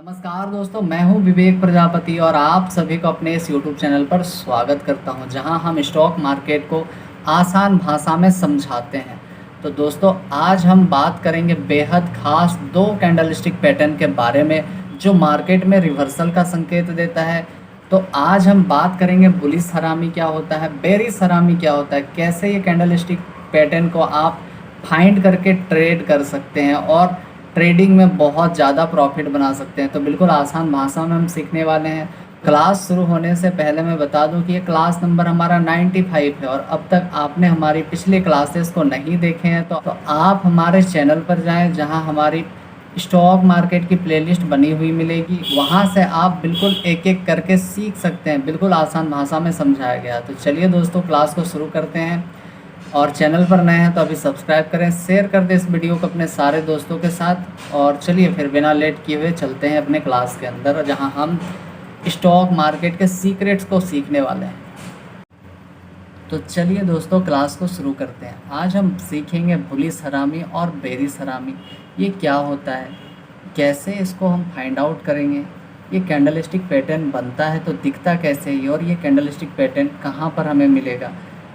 नमस्कार दोस्तों, मैं हूं विवेक प्रजापति और आप सभी को अपने इस YouTube चैनल पर स्वागत करता हूं, जहां हम स्टॉक मार्केट को आसान भाषा में समझाते हैं। तो दोस्तों, आज हम बात करेंगे बेहद खास दो कैंडलस्टिक पैटर्न के बारे में जो मार्केट में रिवर्सल का संकेत देता है। तो आज हम बात करेंगे बुलिश हरामी क्या होता है, बेरिश हरामी क्या होता है, कैसे ये कैंडलस्टिक पैटर्न को आप फाइंड करके ट्रेड कर सकते हैं और ट्रेडिंग में बहुत ज़्यादा प्रॉफिट बना सकते हैं। तो बिल्कुल आसान भाषा में हम सीखने वाले हैं। क्लास शुरू होने से पहले मैं बता दूं कि ये क्लास नंबर हमारा 95 है और अब तक आपने हमारी पिछले क्लासेस को नहीं देखे हैं तो आप हमारे चैनल पर जाएं, जहां हमारी स्टॉक मार्केट की प्लेलिस्ट बनी हुई मिलेगी। वहां से आप बिल्कुल एक एक करके सीख सकते हैं। बिल्कुल आसान भाषा में समझाया गया। तो चलिए दोस्तों, क्लास को शुरू करते हैं। और चैनल पर नए हैं तो अभी सब्सक्राइब करें, शेयर कर दें इस वीडियो को अपने सारे दोस्तों के साथ। और चलिए फिर बिना लेट किए हुए चलते हैं अपने क्लास के अंदर, जहां हम स्टॉक मार्केट के सीक्रेट्स को सीखने वाले हैं। तो चलिए दोस्तों, क्लास को शुरू करते हैं। आज हम सीखेंगे बुलिश हरामी और बेरिश हरामी। ये क्या होता है, कैसे इसको हम फाइंड आउट करेंगे, ये कैंडलस्टिक पैटर्न बनता है तो दिखता कैसे है, और ये कैंडलस्टिक पैटर्न कहाँ पर हमें मिलेगा।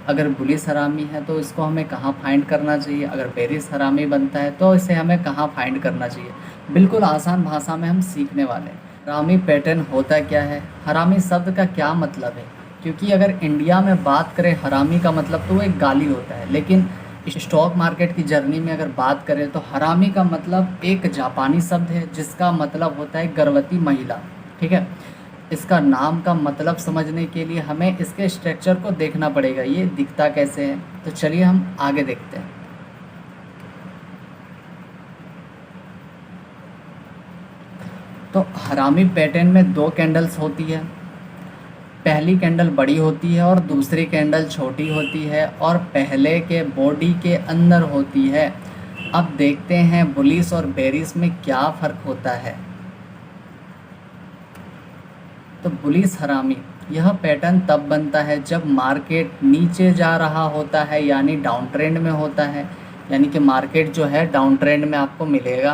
अगर बुलिश हरामी है तो इसको हमें कहाँ फाइंड करना चाहिए, अगर बेरिश हरामी बनता है तो इसे हमें कहाँ फाइंड करना चाहिए। बिल्कुल आसान भाषा में हम सीखने वाले हैं। हरामी पैटर्न होता क्या है, हरामी शब्द का क्या मतलब है, क्योंकि अगर इंडिया में बात करें हरामी का मतलब तो वो एक गाली होता है, लेकिन स्टॉक मार्केट की जर्नी में अगर बात करें तो हरामी का मतलब एक जापानी शब्द है जिसका मतलब होता है गर्भवती महिला। ठीक है, इसका नाम का मतलब समझने के लिए हमें इसके स्ट्रक्चर को देखना पड़ेगा, ये दिखता कैसे है। तो चलिए हम आगे देखते हैं। तो हरामी पैटर्न में दो कैंडल्स होती है। पहली कैंडल बड़ी होती है और दूसरी कैंडल छोटी होती है और पहले के बॉडी के अंदर होती है। अब देखते हैं बुलिश और बेरिश में क्या फ़र्क होता है। तो बुलिश हरामी यह पैटर्न तब बनता है जब मार्केट नीचे जा रहा होता है, यानी डाउन ट्रेंड में होता है। यानी कि मार्केट जो है डाउन ट्रेंड में आपको मिलेगा,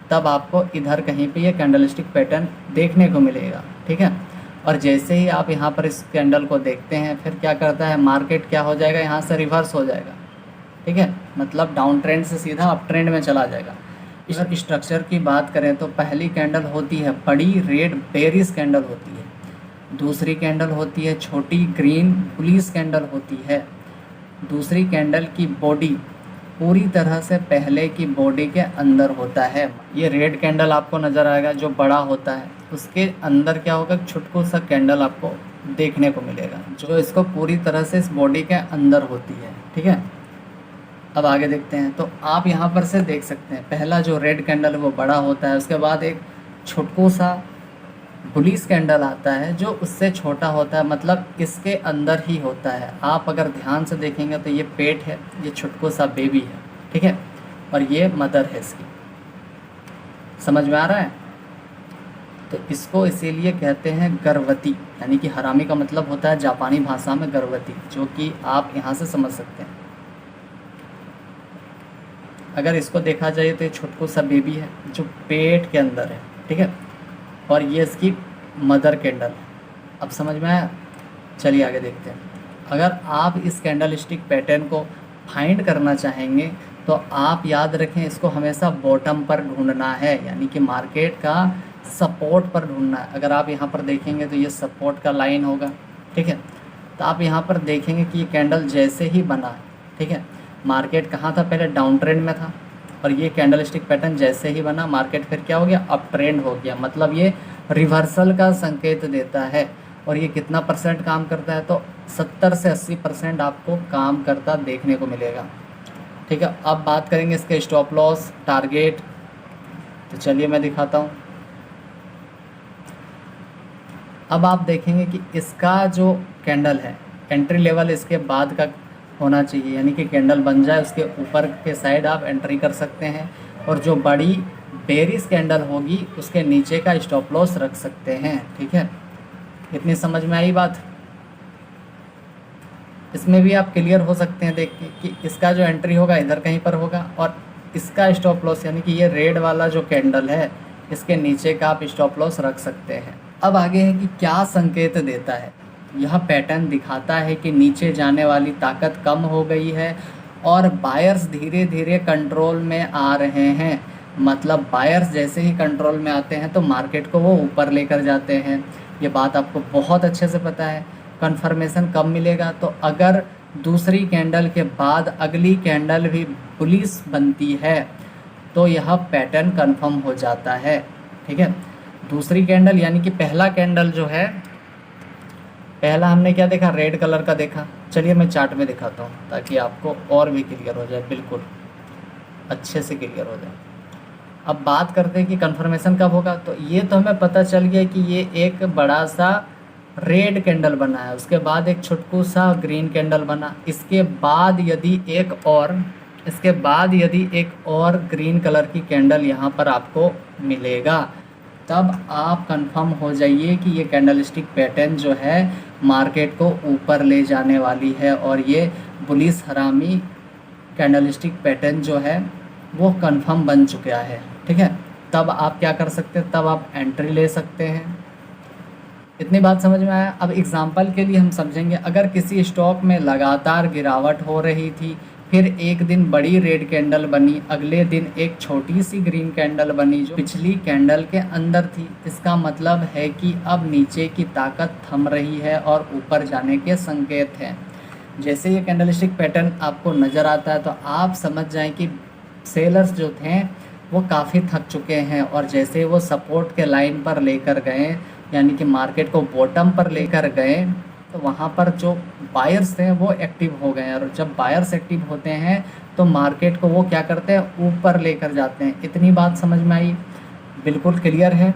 तब आपको इधर कहीं पे ये कैंडलस्टिक पैटर्न देखने को मिलेगा। ठीक है, और जैसे ही आप यहाँ पर इस कैंडल को देखते हैं, फिर क्या करता है, मार्केट क्या हो जाएगा, यहाँ से रिवर्स हो जाएगा। ठीक है, मतलब डाउन ट्रेंड से सीधा अप ट्रेंड में चला जाएगा। इस स्ट्रक्चर की बात करें तो पहली कैंडल होती है बड़ी रेड बेरिश कैंडल होती है, दूसरी कैंडल होती है छोटी ग्रीन बुलिश कैंडल होती है। दूसरी कैंडल की बॉडी पूरी तरह से पहले की बॉडी के अंदर होता है। ये रेड कैंडल आपको नज़र आएगा जो बड़ा होता है, उसके अंदर क्या होगा, छोटू सा कैंडल आपको देखने को मिलेगा जो इसको पूरी तरह से इस बॉडी के अंदर होती है। ठीक है, अब आगे देखते हैं। तो आप यहाँ पर से देख सकते हैं, पहला जो रेड कैंडल है वो बड़ा होता है, उसके बाद एक छोटू सा बुलिश कैंडल आता है जो उससे छोटा होता है, मतलब इसके अंदर ही होता है। आप अगर ध्यान से देखेंगे तो ये पेट है, ये छोटू सा बेबी है। ठीक है, और ये मदर है इसकी। समझ में आ रहा है। तो इसको इसीलिए कहते हैं गर्भवती, यानी कि हरामी का मतलब होता है जापानी भाषा में गर्भवती, जो कि आप यहाँ से समझ सकते हैं। अगर इसको देखा जाए तो ये छोटू सा बेबी है जो पेट के अंदर है। ठीक है, और ये इसकी मदर कैंडल है। अब समझ में आया। चलिए आगे देखते हैं। अगर आप इस कैंडलस्टिक पैटर्न को फाइंड करना चाहेंगे तो आप याद रखें, इसको हमेशा बॉटम पर ढूंढना है, यानी कि मार्केट का सपोर्ट पर ढूंढना है। अगर आप यहाँ पर देखेंगे तो ये सपोर्ट का लाइन होगा। ठीक है, तो आप यहाँ पर देखेंगे कि ये कैंडल जैसे ही बना, ठीक है, मार्केट कहाँ था, पहले डाउन ट्रेंड में था, और ये कैंडलस्टिक पैटर्न जैसे ही बना मार्केट फिर क्या हो गया, अप ट्रेंड हो गया। मतलब ये रिवर्सल का संकेत देता है। और ये कितना % काम करता है, तो 70 से 80% आपको काम करता देखने को मिलेगा। ठीक है, अब बात करेंगे इसके स्टॉप लॉस टारगेट। तो चलिए मैं दिखाता हूँ। अब आप देखेंगे कि इसका जो कैंडल है, एंट्री लेवल इसके बाद का होना चाहिए, यानी कि कैंडल बन जाए उसके ऊपर के साइड आप एंट्री कर सकते हैं, और जो बड़ी बेरिश कैंडल होगी उसके नीचे का स्टॉप लॉस रख सकते हैं। ठीक है, इतनी समझ में आई बात। इसमें भी आप क्लियर हो सकते हैं देख के कि इसका जो एंट्री होगा इधर कहीं पर होगा, और इसका स्टॉप लॉस यानी कि ये रेड वाला जो कैंडल है इसके नीचे का आप स्टॉप लॉस रख सकते हैं। अब आगे है कि क्या संकेत देता है। यह पैटर्न दिखाता है कि नीचे जाने वाली ताकत कम हो गई है और बायर्स धीरे धीरे कंट्रोल में आ रहे हैं। मतलब बायर्स जैसे ही कंट्रोल में आते हैं तो मार्केट को वो ऊपर लेकर जाते हैं। ये बात आपको बहुत अच्छे से पता है। कंफर्मेशन कब मिलेगा, तो अगर दूसरी कैंडल के बाद अगली कैंडल भी बुलिश बनती है तो यह पैटर्न कंफर्म हो जाता है। ठीक है, दूसरी कैंडल यानी कि पहला कैंडल जो है, पहला हमने क्या देखा, रेड कलर का देखा। चलिए मैं चार्ट में दिखाता हूँ ताकि आपको और भी क्लियर हो जाए, बिल्कुल अच्छे से क्लियर हो जाए। अब बात करते हैं कि कंफर्मेशन कब होगा। तो ये तो हमें पता चल गया कि ये एक बड़ा सा रेड कैंडल बना है, उसके बाद एक छोटकू सा ग्रीन कैंडल बना, इसके बाद यदि एक और ग्रीन कलर की कैंडल यहाँ पर आपको मिलेगा, तब आप कंफर्म हो जाइए कि ये कैंडलस्टिक पैटर्न जो है मार्केट को ऊपर ले जाने वाली है और ये बुलिश हरामी कैंडलस्टिक पैटर्न जो है वो कंफर्म बन चुका है। ठीक है, तब आप क्या कर सकते हैं, तब आप एंट्री ले सकते हैं। इतनी बात समझ में आया। अब एग्जांपल के लिए हम समझेंगे, अगर किसी स्टॉक में लगातार गिरावट हो रही थी, फिर एक दिन बड़ी रेड कैंडल बनी, अगले दिन एक छोटी सी ग्रीन कैंडल बनी जो पिछली कैंडल के अंदर थी, इसका मतलब है कि अब नीचे की ताकत थम रही है और ऊपर जाने के संकेत हैं। जैसे ये कैंडलस्टिक पैटर्न आपको नज़र आता है तो आप समझ जाएं कि सेलर्स जो थे वो काफ़ी थक चुके हैं और जैसे वो सपोर्ट के लाइन पर लेकर गए, यानी कि मार्केट को बॉटम पर लेकर गए, तो वहाँ पर जो बायर्स हैं वो एक्टिव हो गए हैं और जब बायर्स एक्टिव होते हैं तो मार्केट को वो क्या करते हैं, ऊपर लेकर जाते हैं। इतनी बात समझ में आई, बिल्कुल क्लियर है।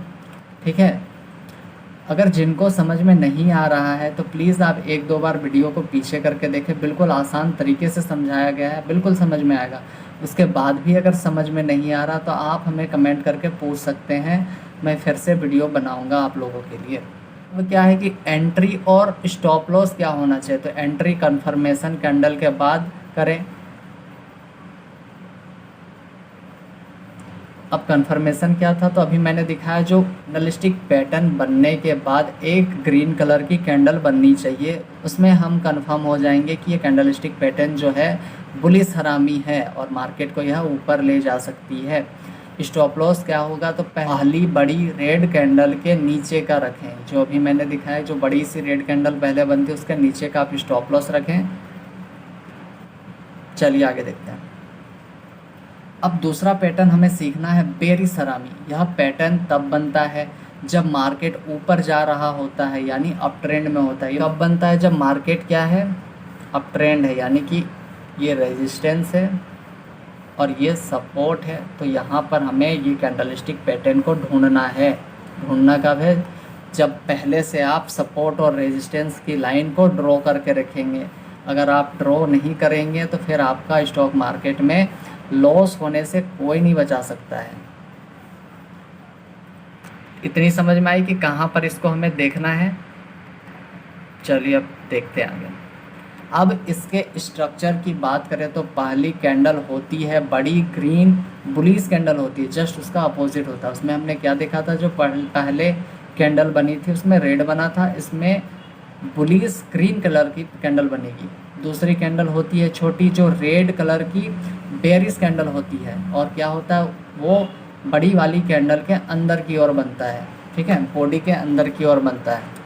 ठीक है, अगर जिनको समझ में नहीं आ रहा है तो प्लीज़ आप एक दो बार वीडियो को पीछे करके देखें, बिल्कुल आसान तरीके से समझाया गया है, बिल्कुल समझ में आएगा। उसके बाद भी अगर समझ में नहीं आ रहा तो आप हमें कमेंट करके पूछ सकते हैं, मैं फिर से वीडियो बनाऊंगा आप लोगों के लिए। वो क्या है कि एंट्री और स्टॉप लॉस क्या होना चाहिए, तो एंट्री कंफर्मेशन कैंडल के बाद करें। अब कंफर्मेशन क्या था, तो अभी मैंने दिखाया जो कैंडलस्टिक पैटर्न बनने के बाद एक ग्रीन कलर की कैंडल बननी चाहिए, उसमें हम कंफर्म हो जाएंगे कि ये कैंडलस्टिक पैटर्न जो है बुलिश हरामी है और मार्केट को यह ऊपर ले जा सकती है। स्टॉप लॉस क्या होगा, तो पहली बड़ी रेड कैंडल के नीचे का रखें, जो अभी मैंने दिखाया जो बड़ी सी रेड कैंडल पहले बनती है उसके नीचे का आप स्टॉप लॉस रखें। चलिए आगे देखते हैं। अब दूसरा पैटर्न हमें सीखना है बेरिश हरामी। यह पैटर्न तब बनता है जब मार्केट ऊपर जा रहा होता है, यानी अप ट्रेंड में होता है। कब बनता है, जब मार्केट क्या है, अप ट्रेंड है, यानी कि ये रेजिस्टेंस है और ये सपोर्ट है। तो यहाँ पर हमें ये कैंडलस्टिक पैटर्न को ढूंढना है। ढूंढना कब है, जब पहले से आप सपोर्ट और रेजिस्टेंस की लाइन को ड्रॉ करके रखेंगे। अगर आप ड्रॉ नहीं करेंगे तो फिर आपका स्टॉक मार्केट में लॉस होने से कोई नहीं बचा सकता है। इतनी समझ में आई कि कहाँ पर इसको हमें देखना है। चलिए अब देखते हैं आगे। अब इसके स्ट्रक्चर की बात करें तो पहली कैंडल होती है बड़ी ग्रीन बुलिश कैंडल होती है, जस्ट उसका अपोजिट होता है। उसमें हमने क्या देखा था, जो पहले कैंडल बनी थी उसमें रेड बना था, इसमें बुलिश ग्रीन कलर की कैंडल बनेगी। दूसरी कैंडल होती है छोटी जो रेड कलर की बेरिश कैंडल होती है, और क्या होता है वो बड़ी वाली कैंडल के अंदर की ओर बनता है। ठीक है, बॉडी के अंदर की ओर बनता है।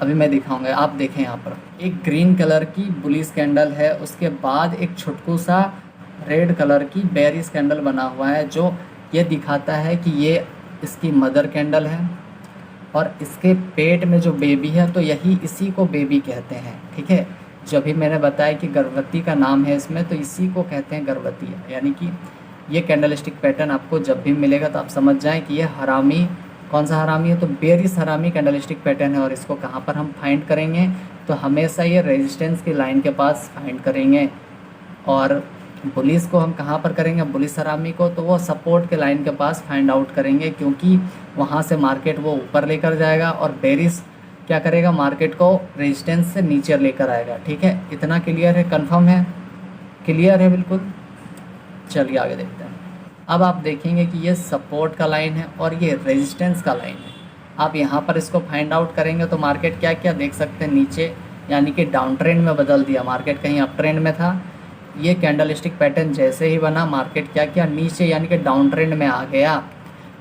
अभी मैं दिखाऊंगा, आप देखें यहाँ पर एक ग्रीन कलर की बुलिश कैंडल है, उसके बाद एक छोटकू सा रेड कलर की बेरिश कैंडल बना हुआ है, जो ये दिखाता है कि ये इसकी मदर कैंडल है और इसके पेट में जो बेबी है तो यही इसी को बेबी कहते हैं। ठीक है, जो भी मैंने बताया कि गर्भवती का नाम है इसमें, तो इसी को कहते हैं गर्भवती। यानी कि ये कैंडलस्टिक पैटर्न आपको जब भी मिलेगा तो आप समझ जाएं कि ये हरामी, कौन सा हरामी है, तो बेरिश हरामी कैंडलस्टिक पैटर्न है। और इसको कहाँ पर हम फाइंड करेंगे, तो हमेशा ये रेजिस्टेंस की लाइन के पास फाइंड करेंगे। और बुलिश को हम कहाँ पर करेंगे, बुलिश हरामी को, तो वो सपोर्ट के लाइन के पास फाइंड आउट करेंगे, क्योंकि वहाँ से मार्केट वो ऊपर लेकर जाएगा और बेरिश क्या करेगा, मार्केट को रेजिस्टेंस से नीचे लेकर आएगा। ठीक है, इतना क्लियर है, कंफर्म है, क्लियर है बिल्कुल। चलिए आगे देखते हैं। अब आप देखेंगे कि ये सपोर्ट का लाइन है और ये रेजिस्टेंस का लाइन है। आप यहाँ पर इसको फाइंड आउट करेंगे तो मार्केट क्या क्या देख सकते हैं, नीचे यानी कि डाउन ट्रेंड में बदल दिया, मार्केट कहीं अप ट्रेंड में था। ये कैंडलस्टिक पैटर्न जैसे ही बना मार्केट क्या किया, नीचे यानी कि डाउन ट्रेंड में आ गया।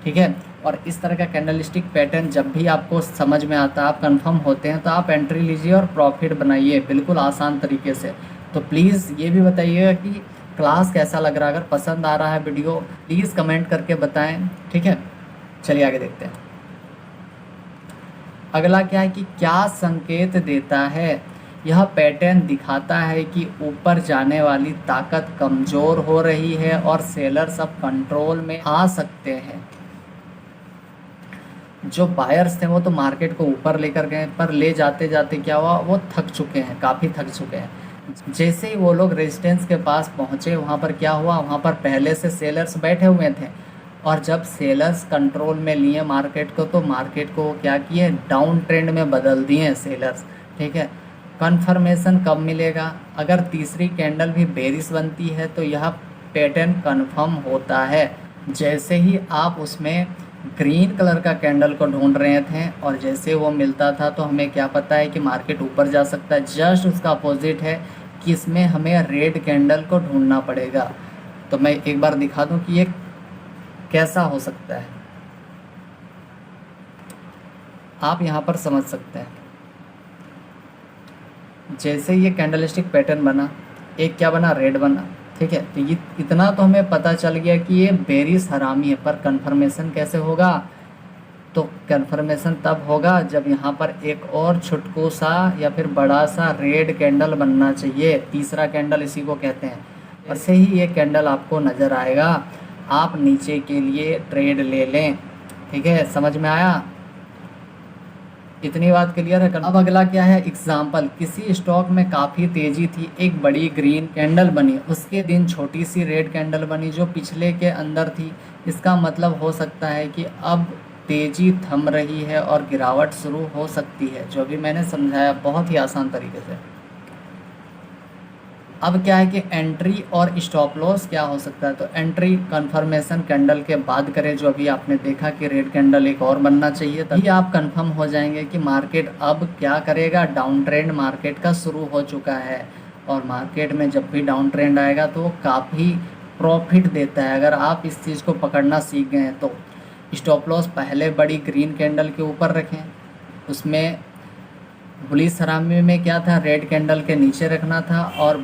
ठीक है, और इस तरह का कैंडलस्टिक पैटर्न जब भी आपको समझ में आता है, आप कंफर्म होते हैं, तो आप एंट्री लीजिए और प्रॉफिट बनाइए बिल्कुल आसान तरीके से। तो प्लीज़ ये भी बताइएगा कि क्लास कैसा लग रहा है। अगर पसंद आ रहा है वीडियो प्लीज़ कमेंट करके बताएं। ठीक है, चलिए आगे देखते हैं। अगला क्या है कि क्या संकेत देता है, यह पैटर्न दिखाता है कि ऊपर जाने वाली ताकत कमज़ोर हो रही है और सेलर्स अब कंट्रोल में आ सकते हैं। जो बायर्स थे वो तो मार्केट को ऊपर लेकर गए, पर ले जाते जाते क्या हुआ, वो थक चुके हैं, काफ़ी थक चुके हैं। जैसे ही वो लोग रेजिस्टेंस के पास पहुँचे, वहाँ पर क्या हुआ, वहाँ पर पहले से सेलर्स बैठे हुए थे, और जब सेलर्स कंट्रोल में लिए मार्केट को, तो मार्केट को क्या किए, डाउन ट्रेंड में बदल दिए सेलर्स। ठीक है, कन्फर्मेशन कब मिलेगा, अगर तीसरी कैंडल भी बेरिश बनती है तो यह पैटर्न कन्फर्म होता है। जैसे ही आप उसमें ग्रीन कलर का कैंडल को ढूंढ रहे थे और जैसे वो मिलता था तो हमें क्या पता है कि मार्केट ऊपर जा सकता है। जस्ट उसका अपोजिट है कि इसमें हमें रेड कैंडल को ढूंढना पड़ेगा। तो मैं एक बार दिखा दूं कि ये कैसा हो सकता है, आप यहाँ पर समझ सकते हैं। जैसे ये कैंडलस्टिक पैटर्न बना, एक क्या बना, रेड बना। ठीक है, तो ये इतना तो हमें पता चल गया कि ये बेरिश हरामी है, पर कंफर्मेशन कैसे होगा, तो कंफर्मेशन तब होगा जब यहाँ पर एक और छुटकू सा या फिर बड़ा सा रेड कैंडल बनना चाहिए, तीसरा कैंडल इसी को कहते हैं। ऐसे ही ये कैंडल आपको नज़र आएगा, आप नीचे के लिए ट्रेड ले लें। ठीक है, समझ में आया, इतनी बात क्लियर है। अब अगला क्या है, एग्जाम्पल, किसी स्टॉक में काफ़ी तेज़ी थी, एक बड़ी ग्रीन कैंडल बनी, उसके दिन छोटी सी रेड कैंडल बनी जो पिछले के अंदर थी। इसका मतलब हो सकता है कि अब तेज़ी थम रही है और गिरावट शुरू हो सकती है, जो भी मैंने समझाया बहुत ही आसान तरीके से। अब क्या है कि एंट्री और स्टॉप लॉस क्या हो सकता है, तो एंट्री कंफर्मेशन कैंडल के बाद करें, जो अभी आपने देखा कि रेड कैंडल एक और बनना चाहिए, तभी आप कंफर्म हो जाएंगे कि मार्केट अब क्या करेगा, डाउन ट्रेंड मार्केट का शुरू हो चुका है। और मार्केट में जब भी डाउन ट्रेंड आएगा तो वो काफ़ी प्रॉफिट देता है, अगर आप इस चीज़ को पकड़ना सीख गए तो। स्टॉप लॉस पहले बड़ी ग्रीन कैंडल के ऊपर रखें, उसमें बुलिश हरामी में क्या था, रेड कैंडल के नीचे रखना था, और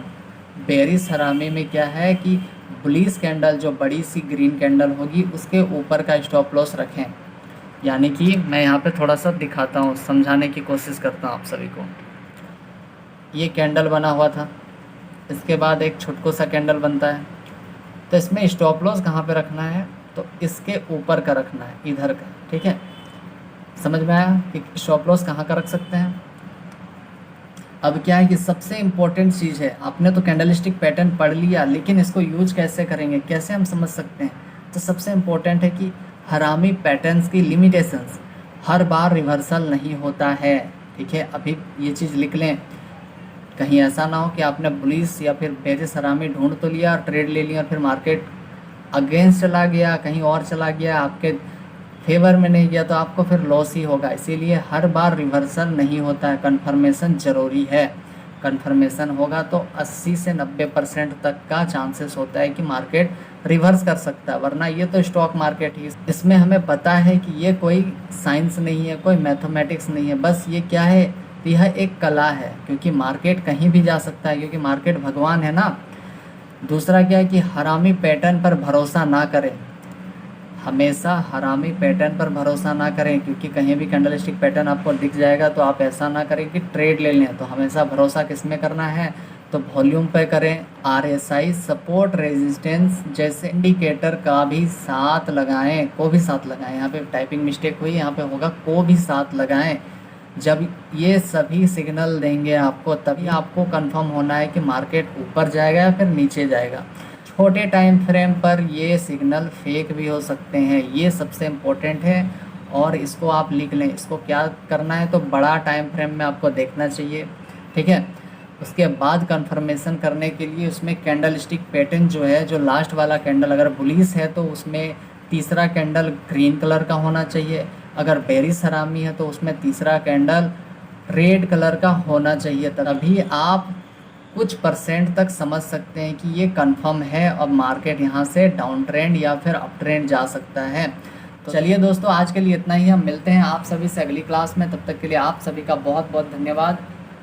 बेरिश हरामी में क्या है कि बुलिश कैंडल जो बड़ी सी ग्रीन कैंडल होगी उसके ऊपर का स्टॉप लॉस रखें। यानी कि मैं यहाँ पे थोड़ा सा दिखाता हूँ, समझाने की कोशिश करता हूँ आप सभी को। ये कैंडल बना हुआ था, इसके बाद एक छोटको सा कैंडल बनता है, तो इसमें स्टॉप लॉस कहाँ पे रखना है, तो इसके ऊपर का रखना है, इधर का। ठीक है, समझ में आया कि स्टॉप लॉस कहाँ का रख सकते हैं। अब क्या है कि सबसे इम्पोर्टेंट चीज़ है, आपने तो कैंडलस्टिक पैटर्न पढ़ लिया, लेकिन इसको यूज कैसे करेंगे, कैसे हम समझ सकते हैं, तो सबसे इम्पोर्टेंट है कि हरामी पैटर्न्स की लिमिटेशंस, हर बार रिवर्सल नहीं होता है। ठीक है, अभी ये चीज़ लिख लें, कहीं ऐसा ना हो कि आपने बुलिश या फिर बेरिश हरामी ढूंढ तो लिया, ट्रेड ले लिया, फिर मार्केट अगेंस्ट चला गया, कहीं और चला गया, आपके फेवर में नहीं गया, तो आपको फिर लॉस ही होगा। इसीलिए हर बार रिवर्सल नहीं होता है, कंफर्मेशन ज़रूरी है। कंफर्मेशन होगा तो 80 से 90% तक का चांसेस होता है कि मार्केट रिवर्स कर सकता है, वरना ये तो स्टॉक मार्केट ही, इसमें हमें पता है कि ये कोई साइंस नहीं है, कोई मैथमेटिक्स नहीं है, बस ये क्या है, यह एक कला है, क्योंकि मार्केट कहीं भी जा सकता है, क्योंकि मार्केट भगवान है ना। दूसरा क्या है कि हरामी पैटर्न पर भरोसा ना करें, हमेशा हरामी पैटर्न पर भरोसा ना करें, क्योंकि कहीं भी कैंडलस्टिक पैटर्न आपको दिख जाएगा तो आप ऐसा ना करें कि ट्रेड ले लें। तो हमेशा भरोसा किस में करना है, तो वॉल्यूम पे करें, RSI सपोर्ट रेजिस्टेंस जैसे इंडिकेटर का भी साथ लगाएं, को भी साथ लगाएं। यहाँ पे टाइपिंग मिस्टेक हुई, यहाँ पे होगा को भी साथ लगाएं। जब ये सभी सिग्नल देंगे आपको, तभी आपको कंफर्म होना है कि मार्केट ऊपर जाएगा या फिर नीचे जाएगा। छोटे टाइम फ्रेम पर ये सिग्नल फेक भी हो सकते हैं, ये सबसे इम्पोर्टेंट है, और इसको आप लिख लें। इसको क्या करना है, तो बड़ा टाइम फ्रेम में आपको देखना चाहिए। ठीक है, उसके बाद कंफर्मेशन करने के लिए उसमें कैंडल स्टिक पैटर्न जो है, जो लास्ट वाला कैंडल अगर बुलिश है तो उसमें तीसरा कैंडल ग्रीन कलर का होना चाहिए, अगर बेरिश हरामी है तो उसमें तीसरा कैंडल रेड कलर का होना चाहिए। तभी आप कुछ परसेंट तक समझ सकते हैं कि ये कंफर्म है, अब मार्केट यहाँ से डाउन ट्रेंड या फिर अप ट्रेंड जा सकता है। तो चलिए दोस्तों, आज के लिए इतना ही। हम मिलते हैं आप सभी से अगली क्लास में। तब तक के लिए आप सभी का बहुत बहुत धन्यवाद।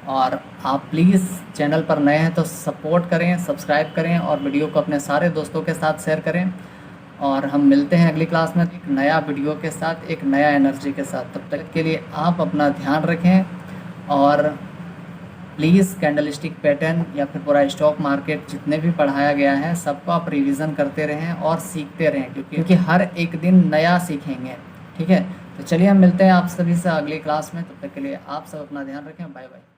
और आप प्लीज़ चैनल पर नए हैं तो सपोर्ट करें, सब्सक्राइब करें और वीडियो को अपने सारे दोस्तों के साथ शेयर करें। और हम मिलते हैं अगली क्लास में एक नया वीडियो के साथ, एक नया एनर्जी के साथ। तब तक के लिए आप अपना ध्यान रखें और प्लीज़ कैंडल स्टिक पैटर्न या फिर पूरा स्टॉक मार्केट जितने भी पढ़ाया गया है सबको आप रिवीजन करते रहें और सीखते रहें, क्योंकि हर एक दिन नया सीखेंगे। ठीक है, तो चलिए हम मिलते हैं आप सभी से अगली क्लास में। तब तक के लिए आप सब अपना ध्यान रखें। Bye bye.